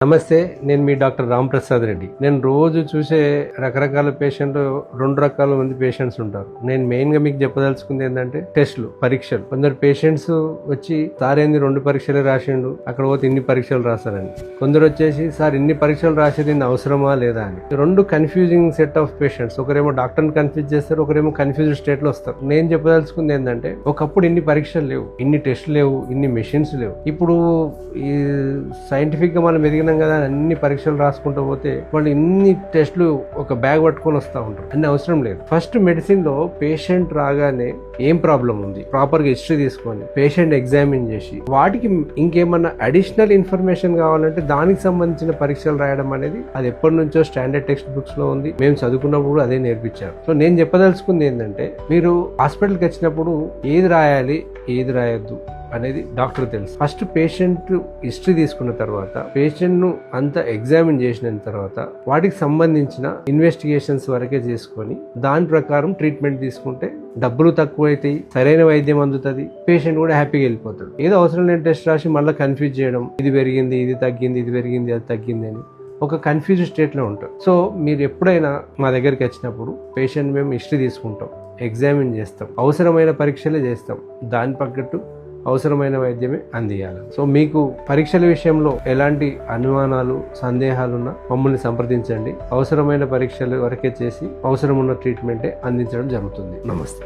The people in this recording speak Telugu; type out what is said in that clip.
నమస్తే, నేను మీ డాక్టర్ రామ్ ప్రసాద్ రెడ్డి. నేను రోజు చూసే రకరకాల పేషెంట్లు, 2 రకాల మంది పేషెంట్స్ ఉంటారు. నేను మెయిన్ గా మీకు చెప్పదలుచుకుంది ఏంటంటే టెస్టులు, పరీక్షలు. కొందరు పేషెంట్స్ వచ్చి సార్ ఏంది 2 పరీక్షలే రాసిండు, అక్కడ పోతే ఇన్ని పరీక్షలు రాస్తారని. కొందరు వచ్చేసి సార్ ఇన్ని పరీక్షలు రాసేది అవసరమా లేదా అని. 2 కన్ఫ్యూజింగ్ సెట్ ఆఫ్ పేషెంట్స్. ఒకరేమో డాక్టర్ని కన్ఫ్యూజ్ చేస్తారు, ఒకరేమో కన్ఫ్యూజ్డ్ స్టేట్ లో వస్తారు. నేను చెప్పదలుచుకుంది ఏంటంటే ఒకప్పుడు ఇన్ని పరీక్షలు లేవు, ఇన్ని టెస్టులు లేవు, ఇన్ని మెషిన్స్ లేవు. ఇప్పుడు ఈ సైంటిఫిక్ గా మనం ఎదిగిన కదా, అన్ని పరీక్షలు రాసుకుంటూ పోతే వాళ్ళు ఇన్ని టెస్టులు ఒక బ్యాగ్ పట్టుకొని వస్తూ ఉంటారు. అన్ని అవసరం లేదు. ఫస్ట్ మెడిసిన్ లో పేషెంట్ రాగానే ఏం ప్రాబ్లం ఉంది ప్రాపర్ గా హిస్టరీ తీసుకొని పేషెంట్ ఎగ్జామిన్ చేసి వాటికి ఇంకేమన్నా అడిషనల్ ఇన్ఫర్మేషన్ కావాలంటే దానికి సంబంధించిన పరీక్షలు రాయడం అనేది అది ఎప్పటి నుంచో స్టాండర్డ్ టెక్స్ట్ బుక్స్ లో ఉంది. మేము చదువుకున్నప్పుడు అదే నేర్పించారు. సో నేను చెప్పదలుచుకుంది ఏంటంటే మీరు హాస్పిటల్కి వచ్చినప్పుడు ఏది రాయాలి ఏది రాయొద్దు అనేది డాక్టర్ తెలుసు. ఫస్ట్ పేషెంట్ హిస్టరీ తీసుకున్న తర్వాత, పేషెంట్ ను అంతా ఎగ్జామిన్ చేసిన తర్వాత వాటికి సంబంధించిన ఇన్వెస్టిగేషన్స్ వరకే చేసుకొని దాని ప్రకారం ట్రీట్మెంట్ తీసుకుంటే డబ్బులు తక్కువ అవుతాయి, సరైన వైద్యం అందుతుంది, పేషెంట్ కూడా హ్యాపీగా వెళ్ళిపోతాడు. ఏదో అవసరం లేని టెస్ట్ రాసి మళ్ళీ కన్ఫ్యూజ్ చేయడం, ఇది పెరిగింది, ఇది తగ్గింది, ఇది పెరిగింది, అది తగ్గింది అని ఒక కన్ఫ్యూజ్ స్టేట్లో ఉంటారు. సో మీరు ఎప్పుడైనా మా దగ్గరికి వచ్చినప్పుడు పేషెంట్ మేము హిస్టరీ తీసుకుంటాం, ఎగ్జామిన్ చేస్తాం, అవసరమైన పరీక్షలే చేస్తాం, దాని పక్కట్టు అవసరమైన వైద్యమే అందియాలి. సో మీకు పరీక్షల విషయంలో ఎలాంటి అనుమానాలు, సందేహాలున్నా మమ్మల్ని సంప్రదించండి. అవసరమైన పరీక్షలు వరకే చేసి అవసరం ఉన్న ట్రీట్మెంటే అందించడం జరుగుతుంది. నమస్తే.